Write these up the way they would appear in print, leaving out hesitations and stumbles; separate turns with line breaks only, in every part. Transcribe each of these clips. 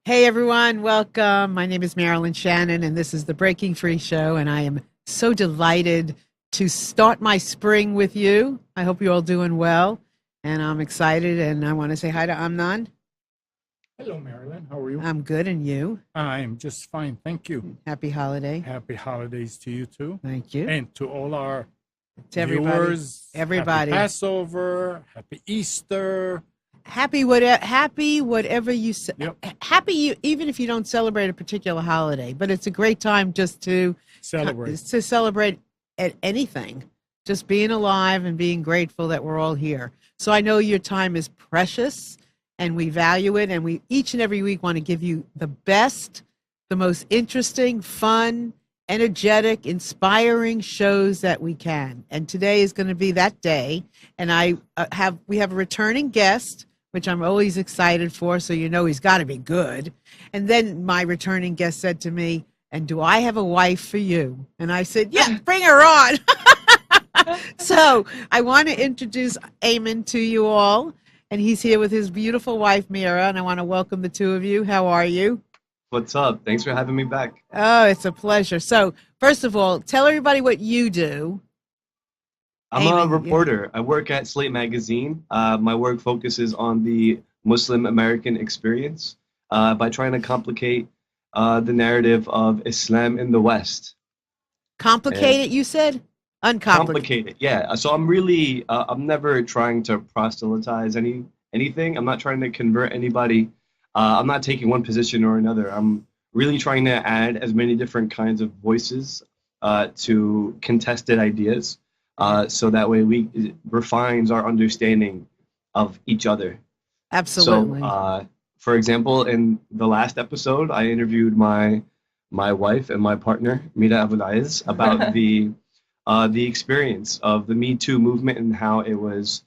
Hey everyone, welcome. My name is Marilyn Shannon, and this is the Breaking Free Show. And I am so delighted to start my spring with you. I hope you're all doing well, and I'm excited. And I want to say hi to Amnon.
Hello, Marilyn. How are you?
I'm good, and you?
I'm just fine. Thank you.
Happy holiday.
Happy holidays to you too.
Thank you.
And to all our
To everybody.
viewers.
Everybody.
Happy Passover. Happy Easter.
Happy whatever you say.
Yep.
Happy even if you don't celebrate a particular holiday, but it's a great time just to
Celebrate.
at anything. Just being alive and being grateful that we're all here. So I know your time is precious and we value it, and we each and every week want to give you the best, the most interesting, fun, energetic, inspiring shows that we can. And today is going to be that day. And we have a returning guest, which I'm always excited for. So you know he's got to be good. And then my returning guest said to me, "And do I have a wife for you?" And I said, "Yeah, bring her on." So I want to introduce Aymann to you all. And he's here with his beautiful wife, Mira. And I want to welcome the two of you. How are you?
What's up? Thanks for having me back.
Oh, it's a pleasure. So first of all, tell everybody what you do.
I'm
Aymann,
a reporter. I work at Slate Magazine. My work focuses on the Muslim American experience by trying to complicate the narrative of Islam in the West.
Complicated, you said? Uncomplicated.
Complicated, yeah. So I'm really, I'm never trying to proselytize anything. I'm not trying to convert anybody. I'm not taking one position or another. I'm really trying to add as many different kinds of voices to contested ideas, so that way it refines our understanding of each other.
Absolutely.
So, for example, in the last episode, I interviewed my wife and my partner, Mira Abou Elezz, about the experience of the metoo movement and how it was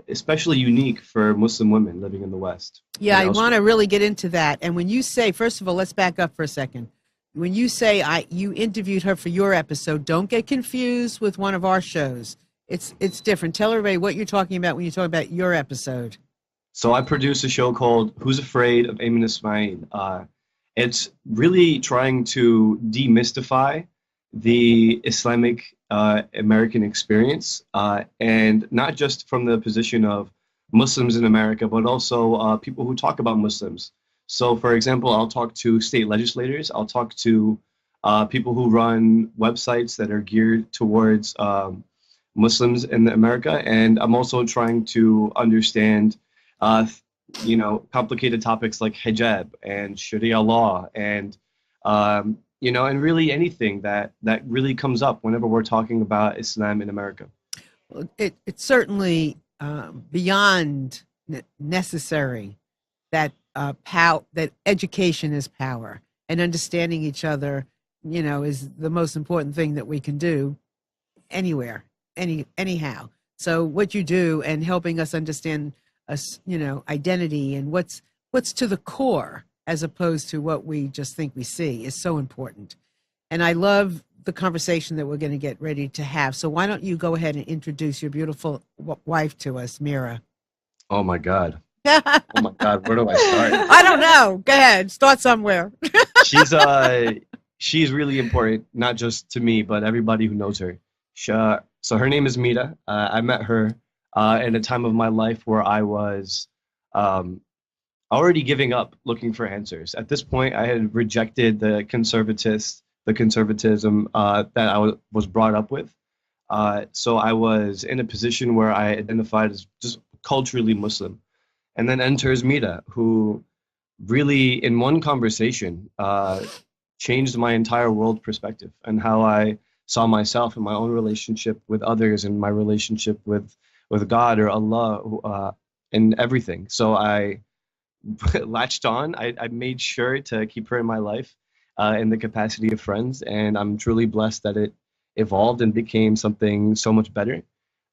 especially unique for Muslim women living in the West.
Yeah, I want to really get into that. And when you say, first of all, let's back up for a second. When you say you interviewed her for your episode, don't get confused with one of our shows. It's different. Tell everybody what you're talking about when you talk about your episode.
So I produce a show called Who's Afraid of Aymann Ismail. It's really trying to demystify the Islamic American experience, and not just from the position of Muslims in America, but also people who talk about Muslims. So, for example, I'll talk to state legislators. I'll talk to people who run websites that are geared towards Muslims in America, and I'm also trying to understand, complicated topics like hijab and Sharia law and and really anything that really comes up whenever we're talking about Islam in America.
It's certainly beyond necessary that that education is power, and understanding each other, is the most important thing that we can do anywhere, anyhow. So what you do and helping us understand us, identity and what's to the core, as opposed to what we just think we see, is so important. And I love the conversation that we're going to get ready to have. So why don't you go ahead and introduce your beautiful wife to us, Mira?
Oh my God. Oh my God. Where do I start?
I don't know. Go ahead. Start somewhere.
She's really important, not just to me, but everybody who knows her. So her name is Mira. I met her in a time of my life where I was already giving up looking for answers. At this point, I had rejected the conservatism that I was brought up with. So I was in a position where I identified as just culturally Muslim. And then enters Mira, who really, in one conversation, changed my entire world perspective and how I saw myself in my own relationship with others and my relationship with God or Allah and everything. So I latched on. I made sure to keep her in my life in the capacity of friends, and I'm truly blessed that it evolved and became something so much better.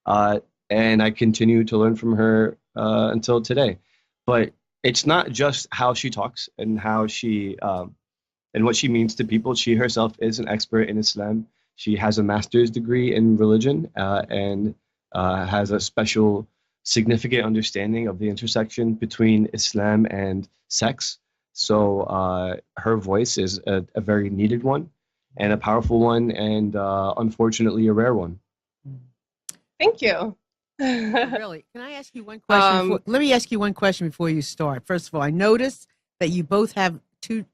And I continue to learn from her until today. But it's not just how she talks and how she and what she means to people. She herself is an expert in Islam. She has a master's degree in religion and has a special significant understanding of the intersection between Islam and sex. So her voice is a very needed one and a powerful one, and unfortunately a rare one.
Thank you.
Really, can I ask you one question? Let me ask you one question before you start. First of all, I noticed that you both have two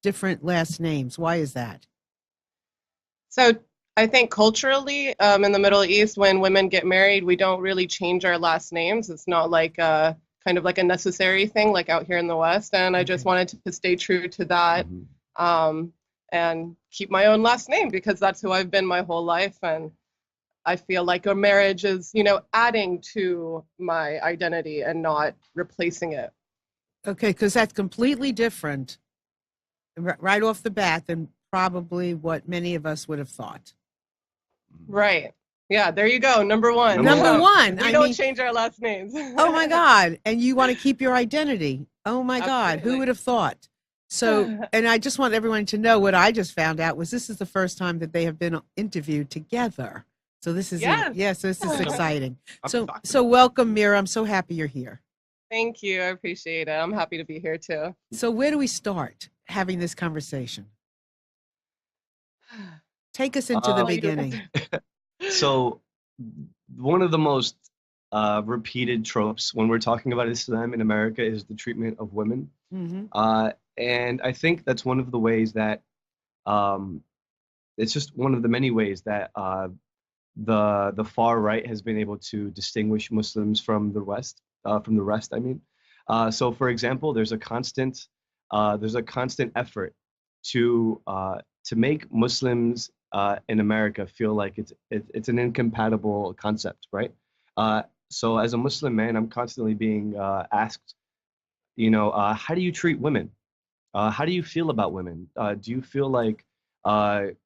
different last names. Why is that?
So I think culturally, in the Middle East, when women get married, we don't really change our last names. It's not like kind of like a necessary thing like out here in the West. And I just wanted to stay true to that, and keep my own last name because that's who I've been my whole life. And I feel like a marriage is, you know, adding to my identity and not replacing it.
Okay, because that's completely different right off the bat than probably what many of us would have thought.
Right. Yeah, there you go. Number one.
Number one.
We don't change our last names.
Oh my God. And you want to keep your identity. Oh my God. Who would have thought? So, and I just want everyone to know what I just found out was this is the first time that they have been interviewed together. So this is, yes, this is exciting. So welcome, Mira. I'm so happy you're here.
Thank you. I appreciate it. I'm happy to be here too.
So where do we start having this conversation? Take us into the beginning.
So one of the most repeated tropes when we're talking about Islam in America is the treatment of women. And I think that's one of the ways that it's just one of the many ways that the far right has been able to distinguish Muslims from the West, from the rest, I mean. So for example, there's a constant effort to make Muslims in America feel like it's an incompatible concept, right? So as a Muslim man, I'm constantly being asked, you know, how do you treat women? How do you feel about women? Do you feel like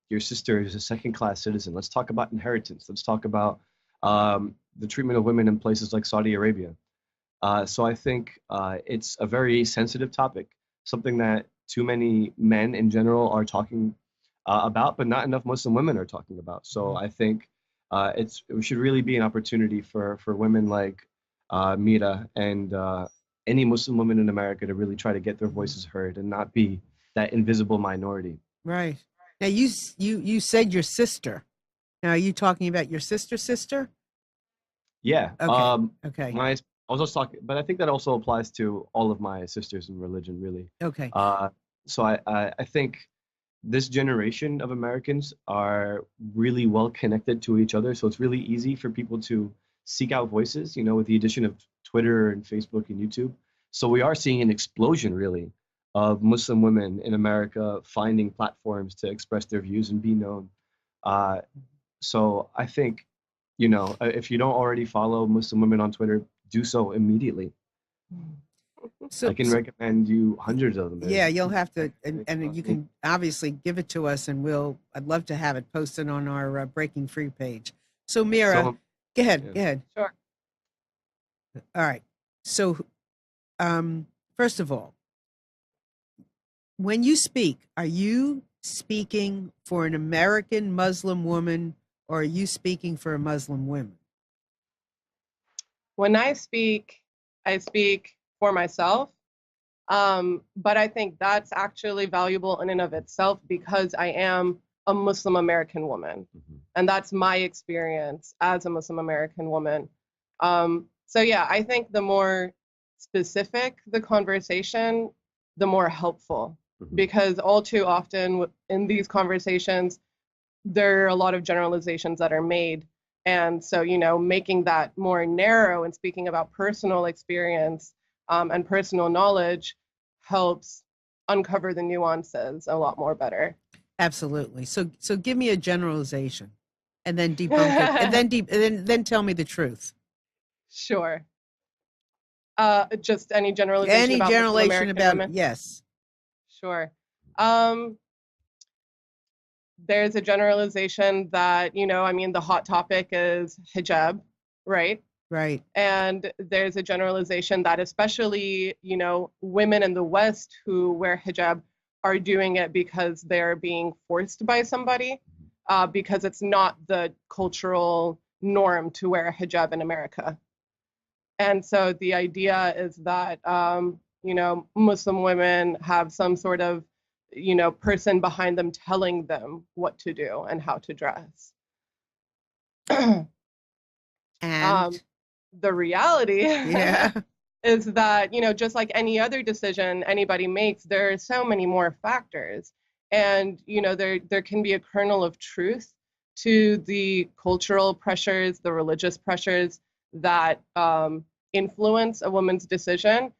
your sister is a second-class citizen? Let's talk about inheritance. Let's talk about the treatment of women in places like Saudi Arabia. So I think it's a very sensitive topic, something that too many men in general are talking about, but not enough Muslim women are talking about. So I think it should really be an opportunity for women like Mira and any Muslim woman in America to really try to get their voices heard and not be that invisible minority.
Right. Now you said your sister. Now are you talking about your sister? Yeah.
Okay.
Okay.
I was just talking, but I think that also applies to all of my sisters in religion, really.
Okay.
So I think this generation of Americans are really well connected to each other. So it's really easy for people to seek out voices, you know, with the addition of Twitter and Facebook and YouTube. So we are seeing an explosion, really, of Muslim women in America finding platforms to express their views and be known. So I think, you know, if you don't already follow Muslim women on Twitter, do so immediately. So I can recommend you hundreds of them.
Yeah, you'll have to, and you can obviously give it to us, and I'd love to have it posted on our Breaking Free page. So Mira, go ahead.
Sure.
All right. So, first of all, when you speak, are you speaking for an American Muslim woman, or are you speaking for a Muslim woman?
When I speak for myself, but I think that's actually valuable in and of itself because I am a Muslim American woman, and that's my experience as a Muslim American woman. So yeah, I think the more specific the conversation, the more helpful, because all too often in these conversations, there are a lot of generalizations that are made. And so, you know, making that more narrow and speaking about personal experience and personal knowledge helps uncover the nuances a lot more better.
Absolutely. So give me a generalization and then debunk it and then tell me the truth.
Sure. Just any generalization
Any
about
generalization about
women?
Yes.
Sure. There's a generalization that, you know, I mean, the hot topic is hijab, right?
Right.
And there's a generalization that especially, you know, women in the West who wear hijab are doing it because they're being forced by somebody, because it's not the cultural norm to wear a hijab in America. And so the idea is that Muslim women have some sort of, person behind them telling them what to do and how to dress.
And
the reality
yeah.
is that, just like any other decision anybody makes, there are so many more factors. And, there can be a kernel of truth to the cultural pressures, the religious pressures that influence a woman's decision.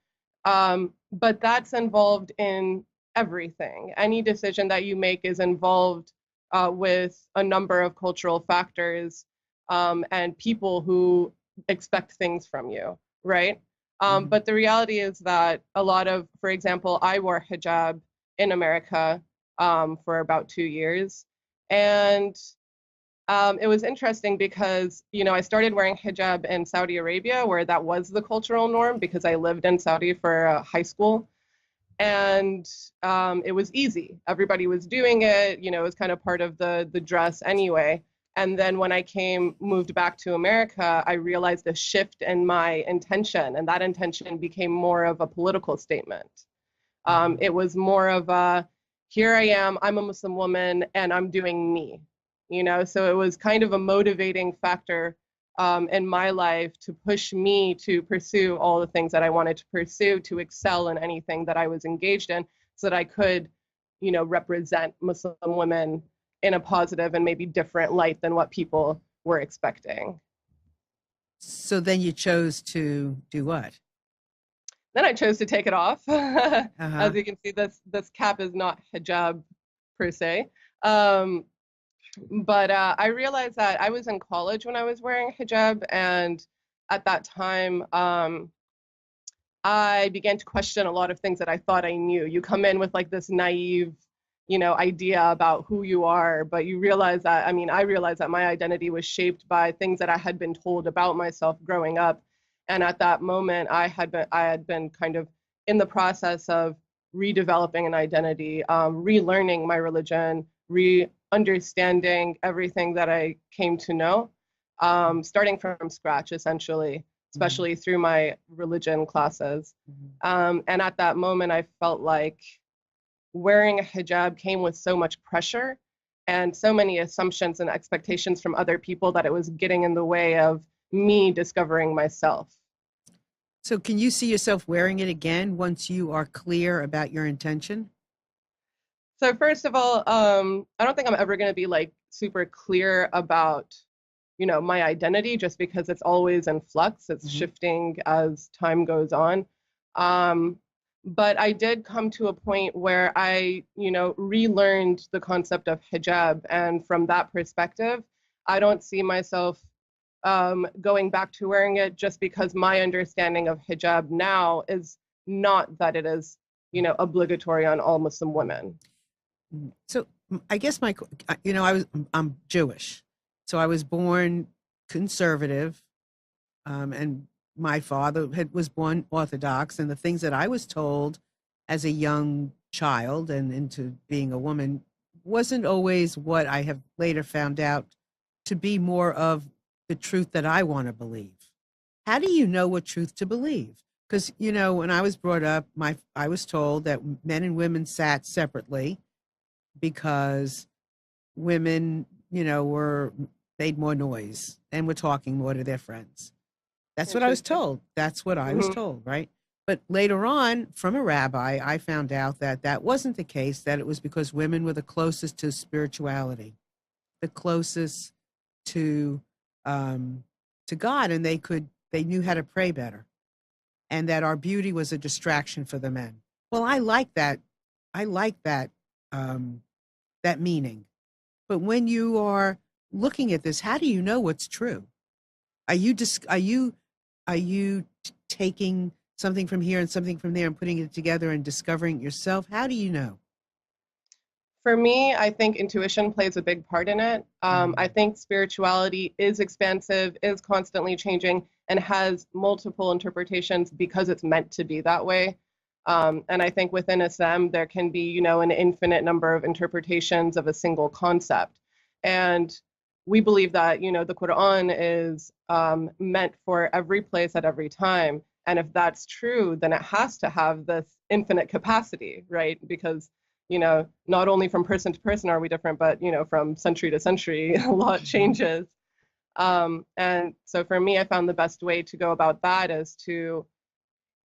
But that's involved in everything. Any decision that you make is involved with a number of cultural factors and people who expect things from you, right? But the reality is that a lot of, for example, I wore hijab in America for about 2 years. And it was interesting because, I started wearing hijab in Saudi Arabia, where that was the cultural norm because I lived in Saudi for high school. And it was easy. Everybody was doing it. It was kind of part of the dress anyway. And then when I moved back to America, I realized a shift in my intention, and that intention became more of a political statement. It was more of a, here I am, I'm a Muslim woman, and I'm doing me, So it was kind of a motivating factor in my life to push me to pursue all the things that I wanted to pursue, to excel in anything that I was engaged in, so that I could, represent Muslim women in a positive and maybe different light than what people were expecting.
So then you chose to do what?
Then I chose to take it off. As you can see, this cap is not hijab per se. But I realized that I was in college when I was wearing hijab, and at that time, I began to question a lot of things that I thought I knew. You come in with like this naive, idea about who you are, but you realize that, I realized that my identity was shaped by things that I had been told about myself growing up. And at that moment, I had been kind of in the process of redeveloping an identity, relearning my religion, understanding everything that I came to know, starting from scratch, essentially, especially through my religion classes. And at that moment, I felt like wearing a hijab came with so much pressure and so many assumptions and expectations from other people that it was getting in the way of me discovering myself.
So can you see yourself wearing it again once you are clear about your intention?
So first of all, I don't think I'm ever going to be like super clear about, my identity, just because it's always in flux. It's shifting as time goes on. But I did come to a point where I, relearned the concept of hijab. And from that perspective, I don't see myself going back to wearing it, just because my understanding of hijab now is not that it is, obligatory on all Muslim women.
So I guess I'm Jewish. So I was born conservative, and my father was born Orthodox, and the things that I was told as a young child and into being a woman wasn't always what I have later found out to be more of the truth that I want to believe. How do you know what truth to believe? Because, when I was brought up, I was told that men and women sat separately because women, made more noise and were talking more to their friends. That's what I was told. That's what I was told, right? But later on, from a rabbi, I found out that that wasn't the case, that it was because women were the closest to spirituality, the closest to God, and they knew how to pray better, and that our beauty was a distraction for the men. Well, I like that that meaning. But when you are looking at this, how do you know what's true? Are you taking something from here and something from there and putting it together and discovering yourself? How do you know?
For me, I think intuition plays a big part in it. I think spirituality is expansive, is constantly changing, and has multiple interpretations because it's meant to be that way. And I think within Islam, there can be, an infinite number of interpretations of a single concept. And we believe that, the Quran is meant for every place at every time. And if that's true, then it has to have this infinite capacity, right? Because, not only from person to person are we different, but, from century to century, a lot changes. And so for me, I found the best way to go about that is to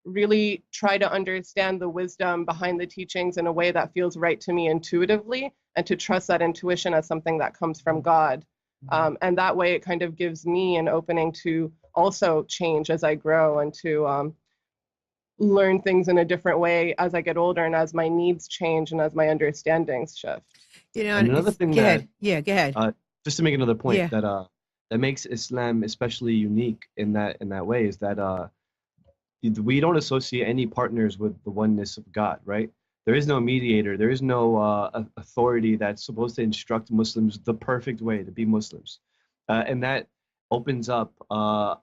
really try to understand the wisdom behind the teachings in a way that feels right to me intuitively, and to trust that intuition as something that comes from God. And that way it kind of gives me an opening to also change as I grow, and to learn things in a different way as I get older, and as my needs change, and as my understandings shift.
And another thing
go ahead. Yeah, go ahead.
Just to make another point,
Yeah.
that makes Islam especially unique in that way is that we don't associate any partners with the oneness of God, right? There is no mediator. There is no authority that's supposed to instruct Muslims the perfect way to be Muslims. And that opens up a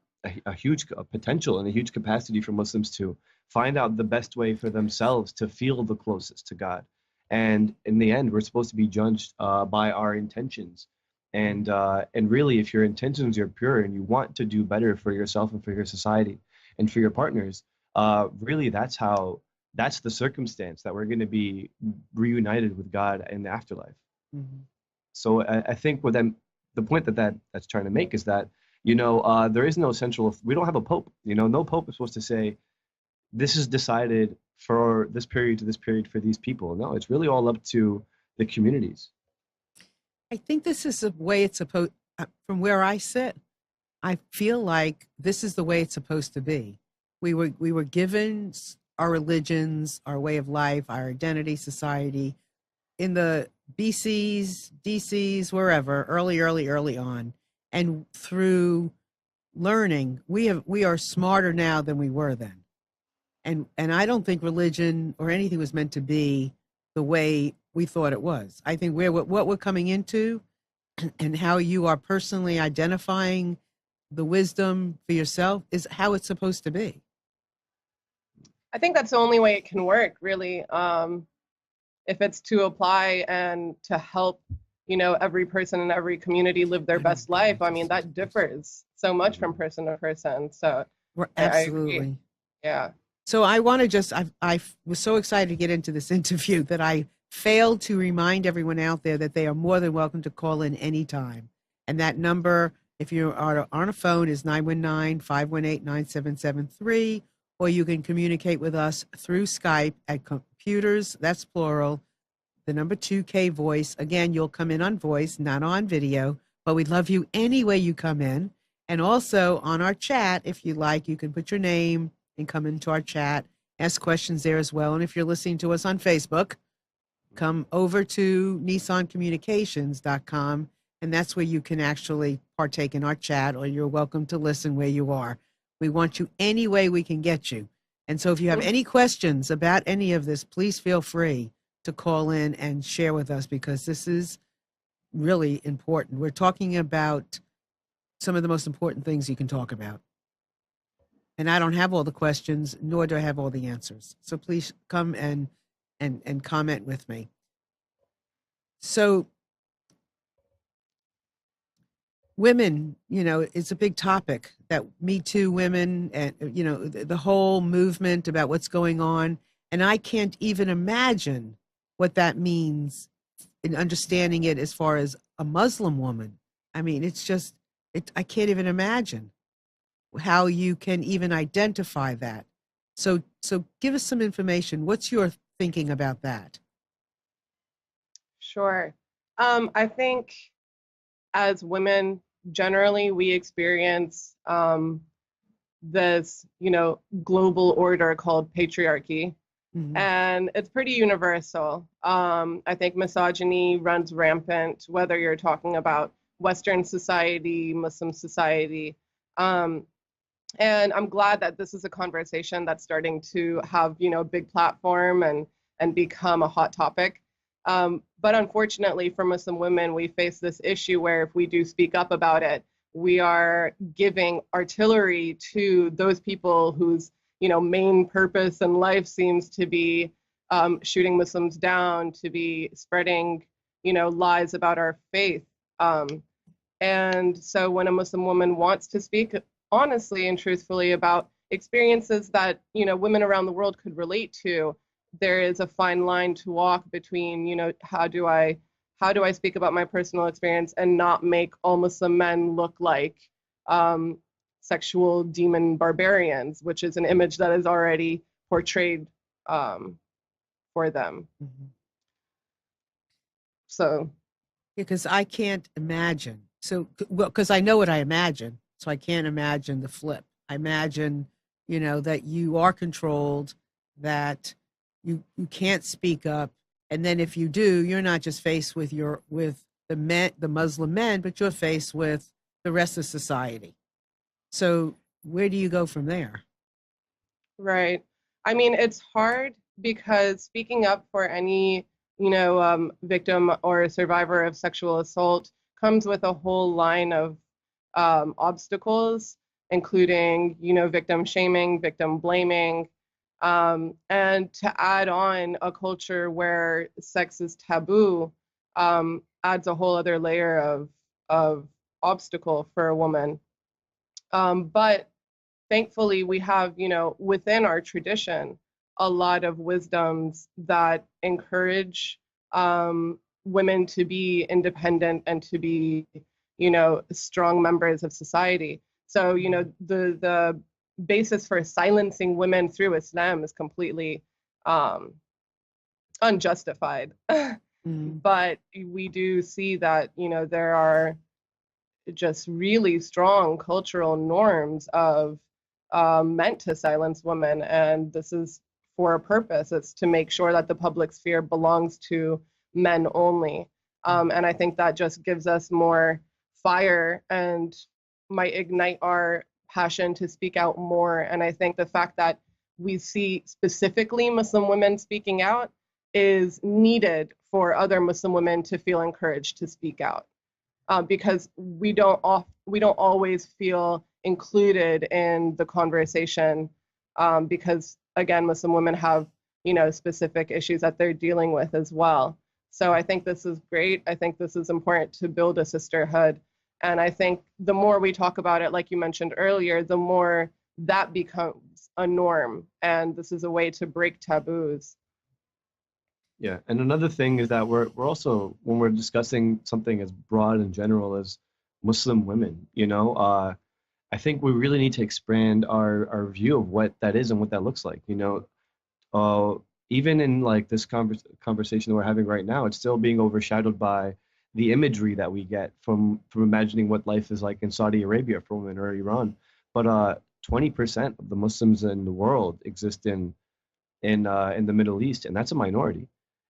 huge potential and a huge capacity for Muslims to find out the best way for themselves to feel the closest to God. And in the end, we're supposed to be judged by our intentions. And really, if your intentions are pure and you want to do better for yourself and for your society and for your partners, really that's the circumstance that we're going to be reunited with God in the afterlife. Mm-hmm. So I think with them, the point that's trying to make is that, there is no we don't have a pope. No pope is supposed to say, this is decided for this period to this period for these people. No, it's really all up to the communities.
I think this is the way it's supposed, from where I sit, I feel like this is the way it's supposed to be. We were given our religions, our way of life, our identity, society, in the BCs, DCs, wherever, early on. And through learning, we are smarter now than we were then. And I don't think religion or anything was meant to be the way we thought it was. I think what we're coming into and how you are personally identifying the wisdom for yourself is how it's supposed to be.
I think that's the only way it can work, really. If it's to apply and to help, every person in every community live their best life. I mean, that differs so much from person to person. So
absolutely.
Yeah.
So I want to I was so excited to get into this interview that I failed to remind everyone out there that they are more than welcome to call in anytime. And that number, if you are on a phone, is 919-518-9773, or you can communicate with us through Skype at computers, that's plural, the number 2K voice. Again, you'll come in on voice, not on video, but we'd love you any way you come in. And also on our chat, if you like, you can put your name and come into our chat, ask questions there as well. And if you're listening to us on Facebook, come over to nissancommunications.com, and that's where you can actually partake in our chat, or you're welcome to listen where you are. We want you any way we can get you. And so if you have any questions about any of this, please feel free to call in and share with us, because this is really important. We're talking about some of the most important things you can talk about. And I don't have all the questions, nor do I have all the answers. So please come and comment with me. So women, it's a big topic, that Me Too women, and, the whole movement about what's going on. And I can't even imagine what that means in understanding it as far as a Muslim woman. I mean, I can't even imagine how you can even identify that. So give us some information. What's your thinking about that?
Sure. I think as women, generally, we experience this, global order called patriarchy. Mm-hmm. And it's pretty universal. I think misogyny runs rampant, whether you're talking about Western society, Muslim society. And I'm glad that this is a conversation that's starting to have, a big platform and become a hot topic. But unfortunately for Muslim women, we face this issue where if we do speak up about it, we are giving artillery to those people whose, main purpose in life seems to be shooting Muslims down, to be spreading, lies about our faith. And so when a Muslim woman wants to speak honestly and truthfully about, experiences that, you know, women around the world could relate to, there is a fine line to walk between, you know, how do I speak about my personal experience and not make all Muslim men look like sexual demon barbarians, which is an image that is already portrayed for them.
Mm-hmm.
So,
because I can't imagine. So, well, because I know what I imagine, so I can't imagine the flip. I imagine, you know, that you are controlled, that you can't speak up, and then if you do, you're not just faced with the Muslim men, but you're faced with the rest of society. So, where do you go from there?
right. I mean, it's hard because speaking up for any, you know, victim or survivor of sexual assault comes with a whole line of obstacles, including, you know, victim shaming, victim blaming, and to add on a culture where sex is taboo adds a whole other layer of obstacle for a woman. But thankfully, we have, you know, within our tradition, a lot of wisdoms that encourage women to be independent and to be, you know, strong members of society. So, you know, the basis for silencing women through Islam is completely unjustified. But we do see that, you know, there are just really strong cultural norms of meant to silence women, and this is for a purpose. It's to make sure that the public sphere belongs to men only. And I think that just gives us more fire and might ignite our passion to speak out more. And I think the fact that we see specifically Muslim women speaking out is needed for other Muslim women to feel encouraged to speak out, because we don't always feel included in the conversation, because again, Muslim women have, you know, specific issues that they're dealing with as well. So I think this is great. I think this is important to build a sisterhood. And I think the more we talk about it, like you mentioned earlier, the more that becomes a norm. And this is a way to break taboos.
Yeah, and another thing is that we're also, when we're discussing something as broad and general as Muslim women, you know, I think we really need to expand our view of what that is and what that looks like. You know, even in like this conversation that we're having right now, it's still being overshadowed by the imagery that we get from imagining what life is like in Saudi Arabia for women or Iran. But 20% of the Muslims in the world exist in the Middle East, and that's a minority.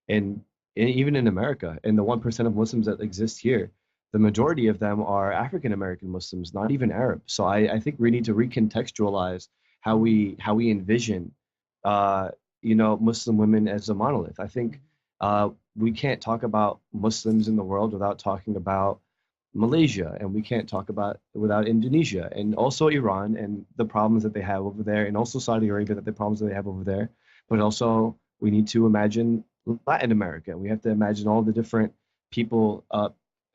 And even in America, and the 1% of Muslims that exist here, the majority of them are African American Muslims, not even Arab. So I think we need to recontextualize how we envision, you know, Muslim women as a monolith. I think we can't talk about Muslims in the world without talking about Malaysia, and we can't talk about without Indonesia, and also Iran and the problems that they have over there, and also Saudi Arabia, that the problems that they have over there. But also we need to imagine Latin America. We have to imagine all the different people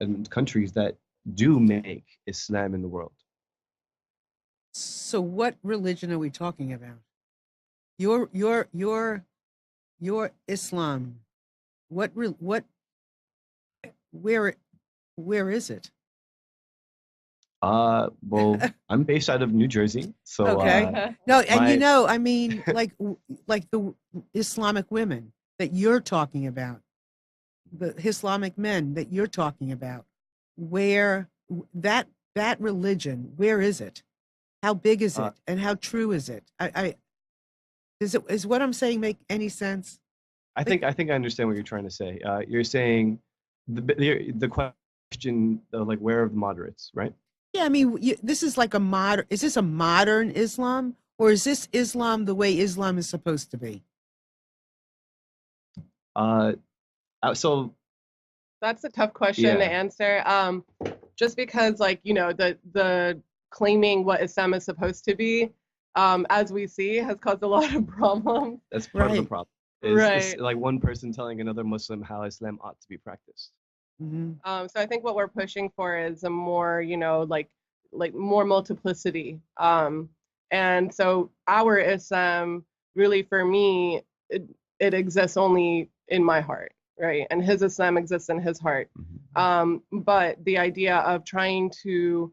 and countries that do make Islam in the world.
So what religion are we talking about? Your Islam. Where is it?
Well, I'm based out of New Jersey, so
okay. No, and you know, I mean, like the Islamic women that you're talking about, the Islamic men that you're talking about, where that religion, where is it? How big is it, and how true is it? Is what I'm saying make any sense?
I think I understand what you're trying to say. You're saying the question, like, where are the moderates, right?
Yeah, I mean, this is like is this a modern Islam, or is this Islam the way Islam is supposed to be?
So
that's a tough question to answer. Just because, like, you know, the claiming what Islam is supposed to be, as we see, has caused a lot of problems.
That's part of the problem. It's like one person telling another Muslim how Islam ought to be practiced.
Mm-hmm.
So I think what we're pushing for is a more, you know, like more multiplicity, And so our Islam, really for me, it exists only in my heart, right? And his Islam exists in his heart. But the idea of trying to,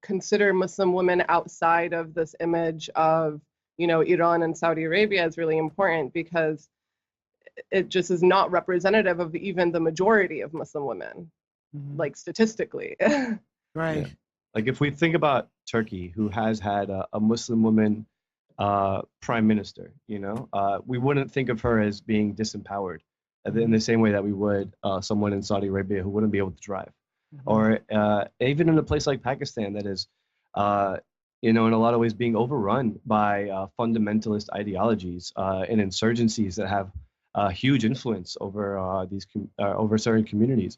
consider Muslim women outside of this image of, Iran and Saudi Arabia is really important, because it just is not representative of even the majority of Muslim women, like statistically.
Right.
Yeah. Like if we think about Turkey, who has had a Muslim woman prime minister, we wouldn't think of her as being disempowered in the same way that we would someone in Saudi Arabia who wouldn't be able to drive. Or even in a place like Pakistan that is, in a lot of ways being overrun by fundamentalist ideologies and insurgencies that have huge influence over over certain communities.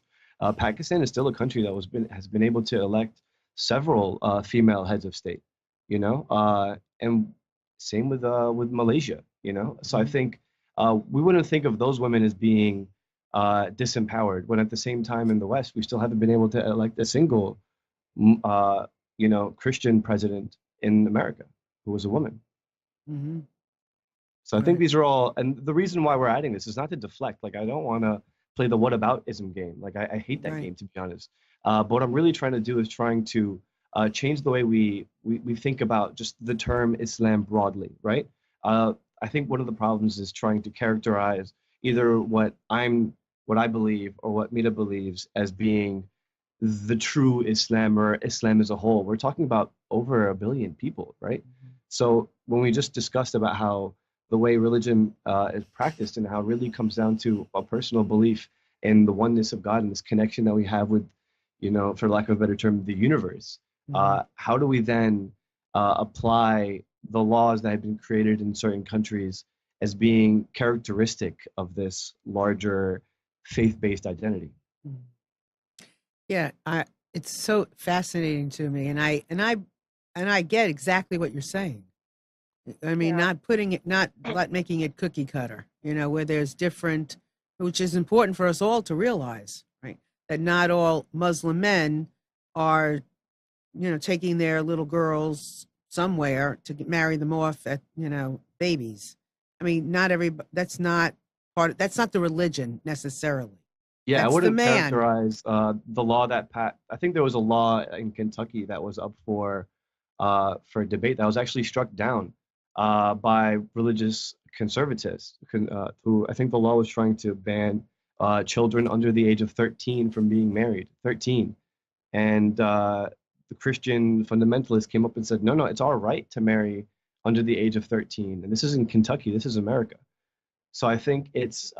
Pakistan is still a country that has been able to elect several female heads of state, and same with Malaysia, So I think we wouldn't think of those women as being disempowered, when at the same time in the West we still haven't been able to elect a single Christian president in America who was a woman. So I think these are all, and the reason why we're adding this is not to deflect. Like, I don't want to play the whataboutism game. Like, I hate that game, to be honest. But what I'm really trying to do is trying to change the way we think about just the term Islam broadly, right? I think one of the problems is trying to characterize either what I believe or what Mira believes as being the true Islam or Islam as a whole. We're talking about over 1 billion people, right? So when we just discussed about how the way religion is practiced and how it really comes down to a personal belief in the oneness of God and this connection that we have with, for lack of a better term, the universe, how do we then apply the laws that have been created in certain countries as being characteristic of this larger faith-based identity?
Yeah, it's so fascinating to me, and I get exactly what you're saying. I mean, not making it cookie cutter, where there's different, which is important for us all to realize, right? That not all Muslim men are, taking their little girls somewhere to marry them off at, babies. I mean, that's not the religion necessarily.
Yeah,
That's
I wouldn't
the man.
characterize the law that I think there was a law in Kentucky that was up for debate that was actually struck down by religious conservatives, who I think the law was trying to ban children under the age of 13 from being married. 13, and the Christian fundamentalists came up and said, no, it's our right to marry under the age of 13, and this isn't Kentucky, this is America. So I think it's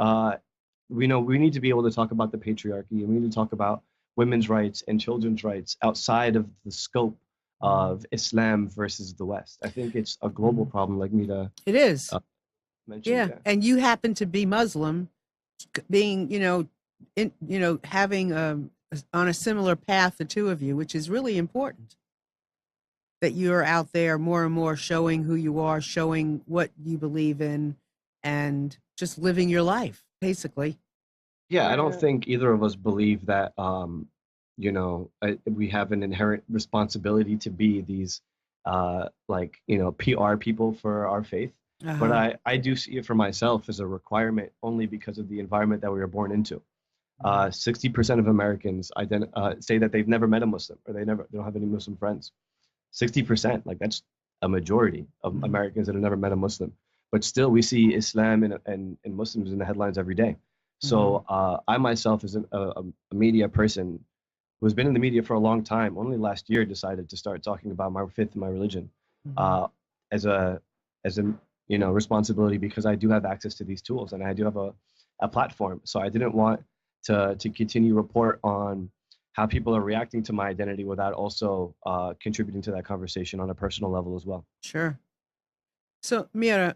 we need to be able to talk about the patriarchy, and we need to talk about women's rights and children's rights outside of the scope of Islam versus the West. I think it's a global problem, like Mira.
It is.
Mentioned.
Yeah, and you happen to be Muslim, being having on a similar path, the two of you, which is really important. That you're out there more and more showing who you are, showing what you believe in, and just living your life, basically.
Yeah, I don't think either of us believe that we have an inherent responsibility to be these PR people for our faith. But I do see it for myself as a requirement only because of the environment that we were born into. 60% of Americans say that they've never met a Muslim, or they don't have any Muslim friends. 60%, like that's a majority of Americans that have never met a Muslim. But still, we see Islam and Muslims in the headlines every day. So I myself, as a media person who has been in the media for a long time, only last year decided to start talking about my faith and my religion as a responsibility, because I do have access to these tools and I do have a platform. So I didn't want to continue report on how people are reacting to my identity without also contributing to that conversation on a personal level as well.
Sure. So Mira,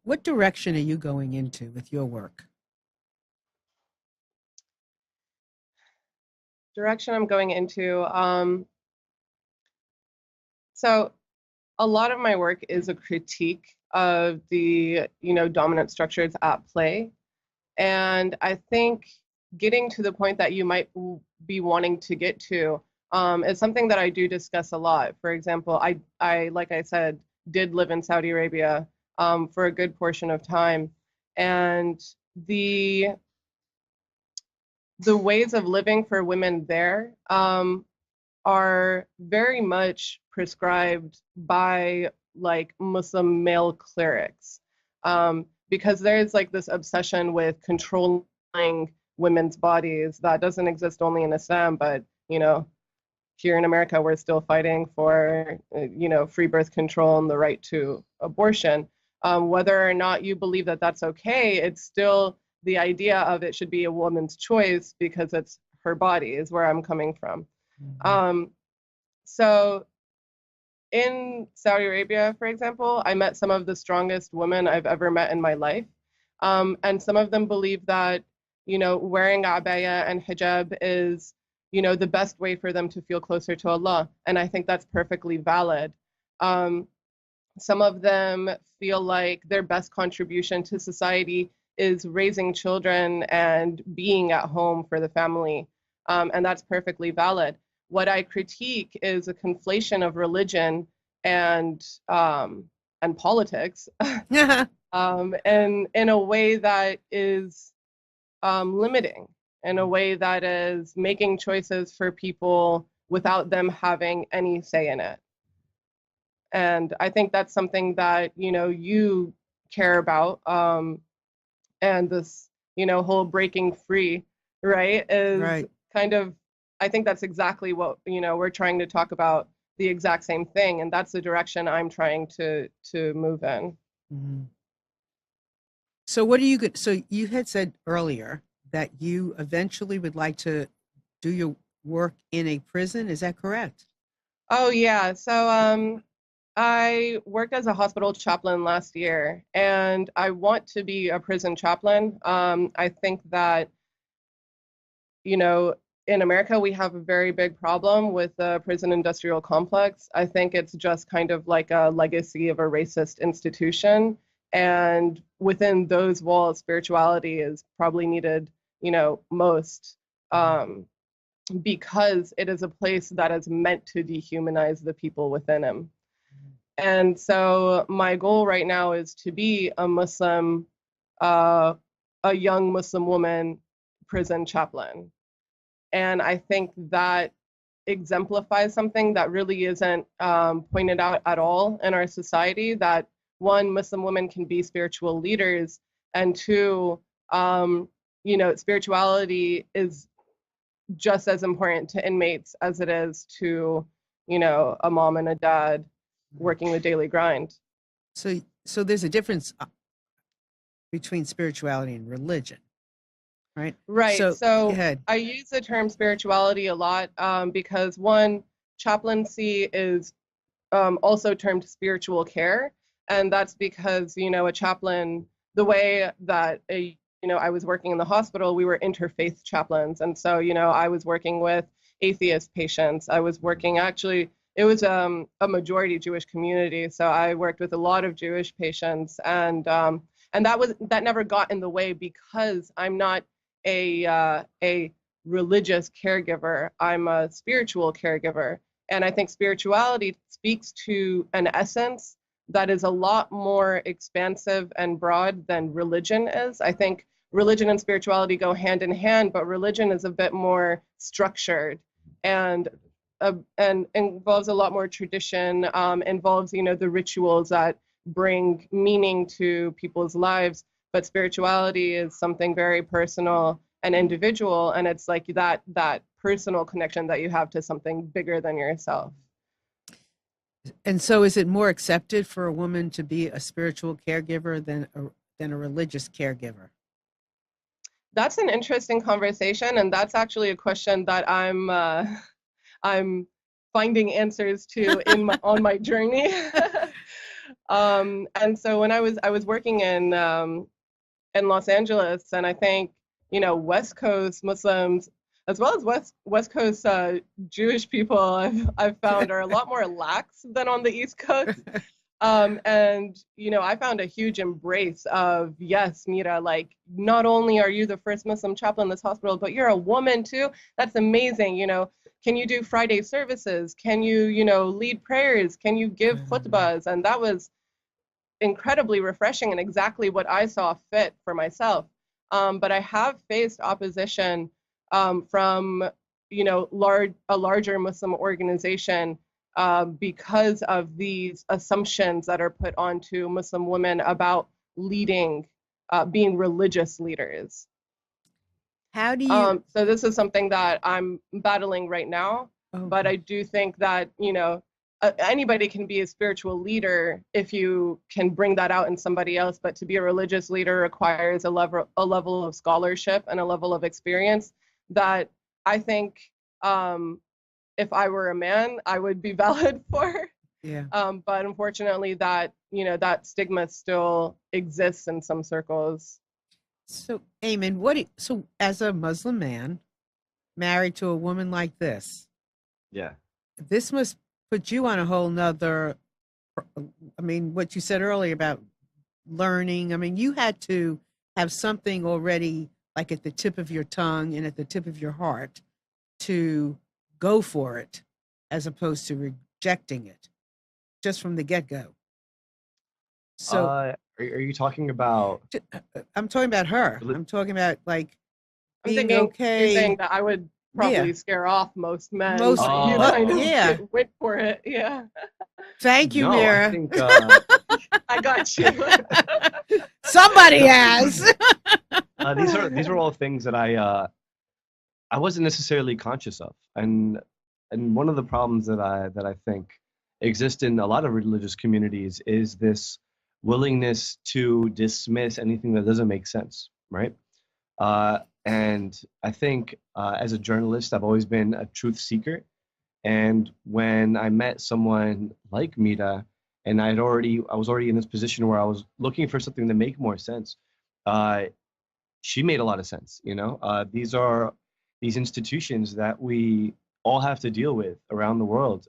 what direction are you going into with your work?
Direction I'm going into. So a lot of my work is a critique of the, dominant structures at play. And I think getting to the point that you might be wanting to get to is something that I do discuss a lot. For example, I like I said, did live in Saudi Arabia for a good portion of time, and the ways of living for women there are very much prescribed by like Muslim male clerics, because there's like this obsession with controlling women's bodies that doesn't exist only in Islam, but here in America, we're still fighting for, free birth control and the right to abortion. Whether or not you believe that that's okay, it's still the idea of it should be a woman's choice because it's her body is where I'm coming from. So in Saudi Arabia, for example, I met some of the strongest women I've ever met in my life. And some of them believe that, wearing abaya and hijab is the best way for them to feel closer to Allah. And I think that's perfectly valid. Some of them feel like their best contribution to society is raising children and being at home for the family. And that's perfectly valid. What I critique is a conflation of religion and politics and in a way that is limiting, in a way that is making choices for people without them having any say in it. And I think that's something that, you care about. And this, whole breaking free, right, is
right.
Kind of, I think that's exactly what, we're trying to talk about, the exact same thing. And that's the direction I'm trying to move in.
Mm-hmm. So so you had said earlier that you eventually would like to do your work in a prison. Is that correct?
Oh, yeah. So I worked as a hospital chaplain last year, and I want to be a prison chaplain. I think that, in America, we have a very big problem with the prison industrial complex. I think it's just kind of like a legacy of a racist institution. And within those walls, spirituality is probably needed, most, because it is a place that is meant to dehumanize the people within him. And so my goal right now is to be a Muslim, a young Muslim woman prison chaplain. And I think that exemplifies something that really isn't pointed out at all in our society, that one, Muslim women can be spiritual leaders, and two, spirituality is just as important to inmates as it is to, a mom and a dad working the daily grind.
So there's a difference between spirituality and religion, right?
Right. So I use the term spirituality a lot because one, chaplaincy is also termed spiritual care. And that's because, a chaplain, the way that I was working in the hospital, we were interfaith chaplains. And so, I was working with atheist patients. I was working it was a majority Jewish community. So I worked with a lot of Jewish patients, and that never got in the way because I'm not a religious caregiver. I'm a spiritual caregiver. And I think spirituality speaks to an essence that is a lot more expansive and broad than religion is. I think religion and spirituality go hand in hand, but religion is a bit more structured and involves a lot more tradition, involves, the rituals that bring meaning to people's lives. But spirituality is something very personal and individual, and it's like that personal connection that you have to something bigger than yourself.
And so is it more accepted for a woman to be a spiritual caregiver than a religious caregiver?
That's an interesting conversation, and that's actually a question that I'm finding answers to on my journey. And so when I was working in Los Angeles, and I think West Coast Muslims as well as West Coast Jewish people, I've found are a lot more lax than on the East Coast. And I found a huge embrace of, yes, Mira, like not only are you the first Muslim chaplain in this hospital, but you're a woman too. That's amazing. can you do Friday services? Can you, you know, lead prayers? Can you give khutbahs? And that was incredibly refreshing and exactly what I saw fit for myself. But I have faced opposition from, you know, a larger Muslim organization because of these assumptions that are put onto Muslim women about leading, being religious leaders.
How do you?
So this is something that I'm battling right now, but I do think that, you know, anybody can be a spiritual leader if you can bring that out in somebody else, but to be a religious leader requires a level of scholarship and a level of experience that I think if I were a man, I would be valid for.
Yeah.
But unfortunately that, you know, that stigma still exists in some circles.
So, Aymann, so as a Muslim man married to a woman like this,
Yeah.
this must put you on a whole nother, I mean, what you said earlier about learning. I mean, you had to have something already like at the tip of your tongue and at the tip of your heart to go for it as opposed to rejecting it just from the get-go. So
are you talking about?
I'm talking about her. I'm talking about like being
You're
okay.
saying that I would probably scare off most men.
Most-
but you kind of
yeah.
went for it. Yeah.
Thank you,
No,
Mira.
I think
I got you.
Somebody has.
these are all things that I wasn't necessarily conscious of, and one of the problems that I think exist in a lot of religious communities is this willingness to dismiss anything that doesn't make sense, right? And I think as a journalist, I've always been a truth seeker. And when I met someone like Mira, and I was already in this position where I was looking for something to make more sense, she made a lot of sense. You know, these are these institutions that we all have to deal with around the world,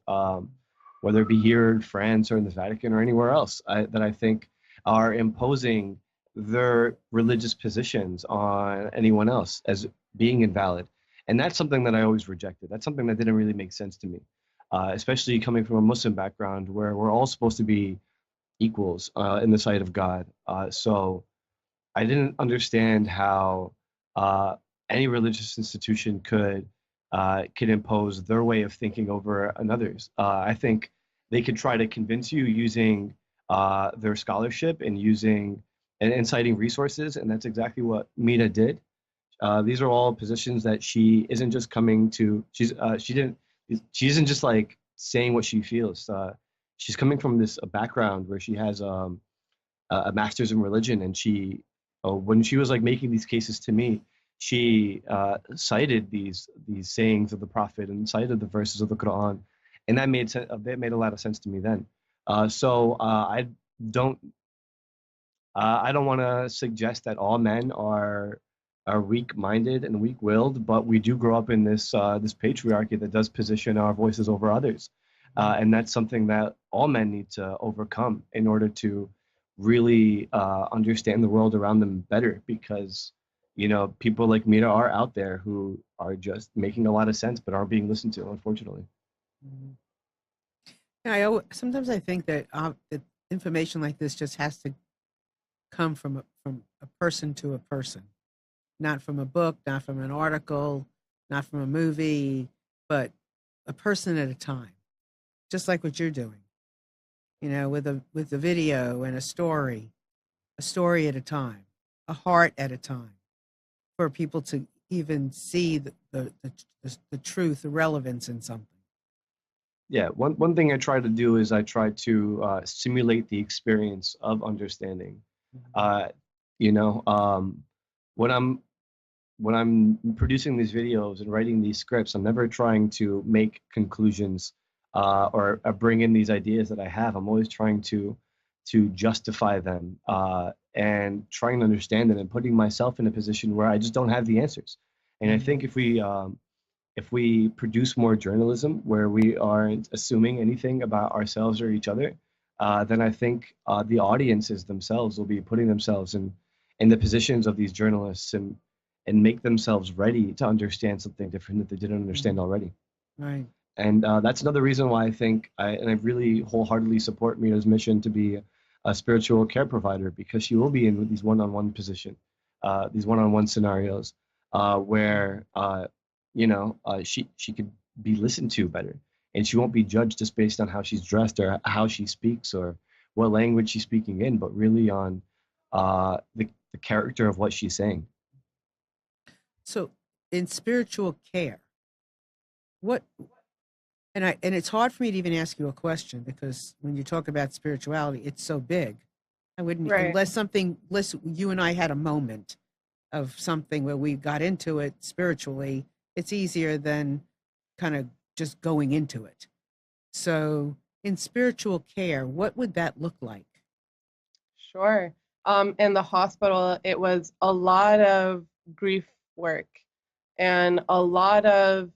whether it be here in France or in the Vatican or anywhere else, that I think are imposing their religious positions on anyone else as being invalid. And that's something that I always rejected. That's something that didn't really make sense to me, especially coming from a Muslim background where we're all supposed to be equals in the sight of God. So I didn't understand how any religious institution could impose their way of thinking over another's. I think they could try to convince you using their scholarship and using and citing resources, and that's exactly what Mira did. These are all positions that she isn't just coming to. She isn't just like saying what she feels. She's coming from this background where she has a master's in religion, and she when she was like making these cases to me, she cited these sayings of the Prophet and cited the verses of the Quran, and that made a lot of sense to me then. So I don't want to suggest that all men are weak-minded and weak-willed, but we do grow up in this patriarchy that does position our voices over others, and that's something that all men need to overcome in order to really understand the world around them better. Because you know, people like Mira are out there who are just making a lot of sense but aren't being listened to, unfortunately.
Sometimes I think that information like this just has to come from a person to a person, not from a book, not from an article, not from a movie, but a person at a time, just like what you're doing. You know, with the video and a story at a time, a heart at a time, for people to even see the truth, the relevance in something.
Yeah, one thing I try to do is I try to simulate the experience of understanding. You know, when I'm producing these videos and writing these scripts, I'm never trying to make conclusions or bring in these ideas that I have. I'm always trying to justify them and trying to understand them and putting myself in a position where I just don't have the answers. And I think if we produce more journalism where we aren't assuming anything about ourselves or each other, then I think the audiences themselves will be putting themselves in the positions of these journalists and make themselves ready to understand something different that they didn't understand already.
Right.
And that's another reason why I think I really wholeheartedly support Mira's mission to be a spiritual care provider, because she will be in these one-on-one position, these one-on-one scenarios where she could be listened to better, and she won't be judged just based on how she's dressed or how she speaks or what language she's speaking in, but really on the character of what she's saying.
So in spiritual care, what and it's hard for me to even ask you a question, because when you talk about spirituality, it's so big. I wouldn't,
Right.
unless you and I had a moment of something where we got into it spiritually, it's easier than kind of just going into it. So in spiritual care, what would that look like?
Sure. In the hospital, it was a lot of grief work and a lot of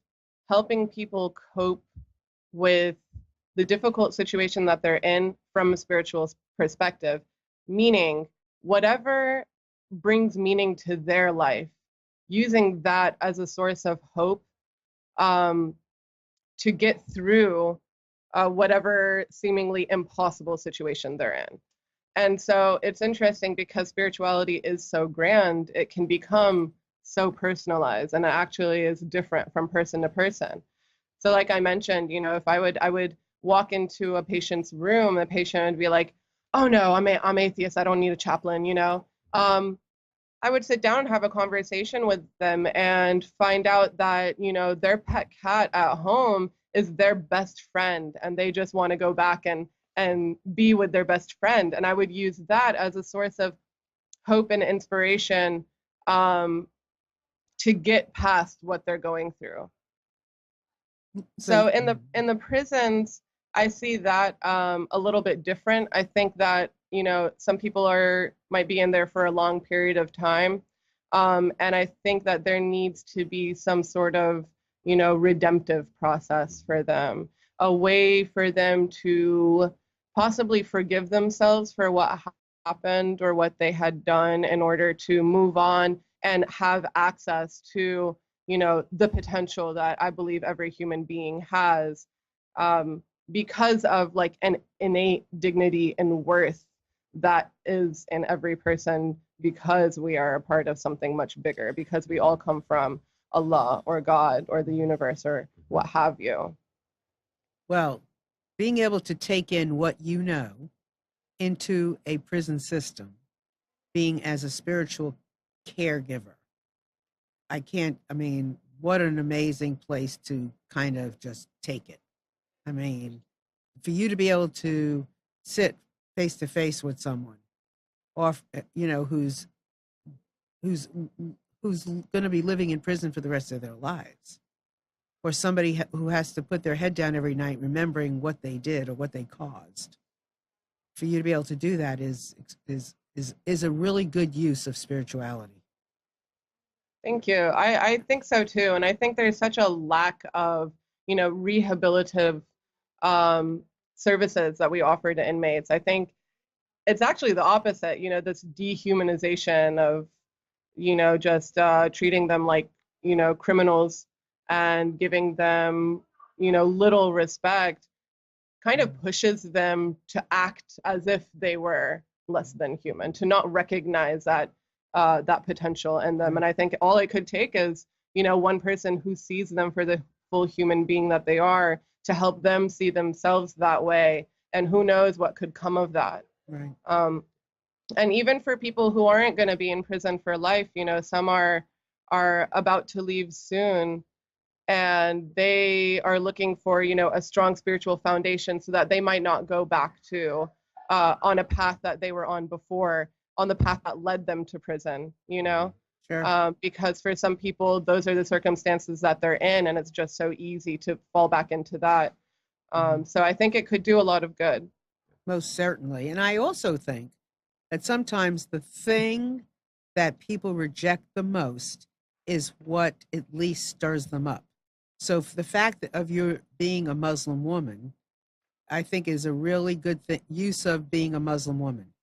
helping people cope with the difficult situation that they're in from a spiritual perspective, meaning whatever brings meaning to their life, using that as a source of hope to get through whatever seemingly impossible situation they're in. And so it's interesting because spirituality is so grand, it can become so personalized, and it actually is different from person to person. So like I mentioned, if I would walk into a patient's room, the patient would be like, "Oh no, I'm atheist. I don't need a chaplain." I would sit down and have a conversation with them and find out that their pet cat at home is their best friend, and they just want to go back and be with their best friend. And I would use that as a source of hope and inspiration to get past what they're going through. So in the prisons, I see that a little bit different. I think that some people might be in there for a long period of time, and I think that there needs to be some sort of redemptive process for them, a way for them to possibly forgive themselves for what happened or what they had done, in order to move on and have access to the potential that I believe every human being has, because of like an innate dignity and worth that is in every person, because we are a part of something much bigger, because we all come from Allah or God or the universe or what have you.
Well, being able to take in what you know into a prison system, being as a spiritual caregiver, what an amazing place to kind of just take it. I mean, for you to be able to sit face to face with someone, or who's going to be living in prison for the rest of their lives, or somebody who has to put their head down every night remembering what they did or what they caused. For you to be able to do that is a really good use of spirituality.
Thank you. I think so too. And I think there's such a lack of, rehabilitative services that we offer to inmates. I think it's actually the opposite, this dehumanization of, just treating them like, criminals and giving them, little respect, kind of pushes them to act as if they were less than human, to not recognize that potential in them. And I think all it could take is, one person who sees them for the full human being that they are, to help them see themselves that way. And who knows what could come of that.
Right.
And even for people who aren't going to be in prison for life, some are about to leave soon, and they are looking for, a strong spiritual foundation so that they might not go back to on a path that they were on before, on the path that led them to prison,
Sure.
Because for some people, those are the circumstances that they're in, and it's just so easy to fall back into that. So I think it could do a lot of good.
Most certainly. And I also think that sometimes the thing that people reject the most is what at least stirs them up. So for the fact of you being a Muslim woman, I think is a really good use of being a Muslim woman,